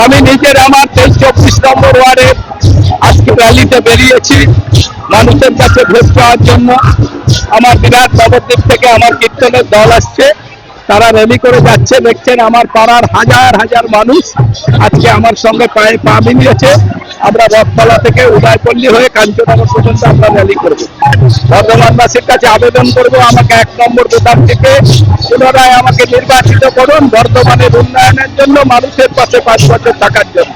আমি নিজের আমার 23-24 নম্বর ওয়ার্ডের আজকে র্যালিতে বেরিয়েছি মানুষের কাছে ভোট পাওয়ার জন্য। আমার বিরাট নবদ্বীপ থেকে আমার কীর্তনের দল আসছে, তারা র্যালি করে যাচ্ছে। দেখছেন আমার পাড়ার হাজার হাজার মানুষ আজকে আমার সঙ্গে পায়ে পা মিলিয়েছে। আমরা রথতলা থেকে উদয়পল্লী হয়ে কাঞ্চননগর পর্যন্ত আমরা র্যালি করব। বর্ধমানবাসীর কাছে আবেদন করব, আমাকে 1 নম্বর বোতাম থেকে পুনরায় আমাকে নির্বাচিত করুন বর্ধমানের উন্নয়নের জন্য, মানুষের পাশে 5 বছর থাকার জন্য।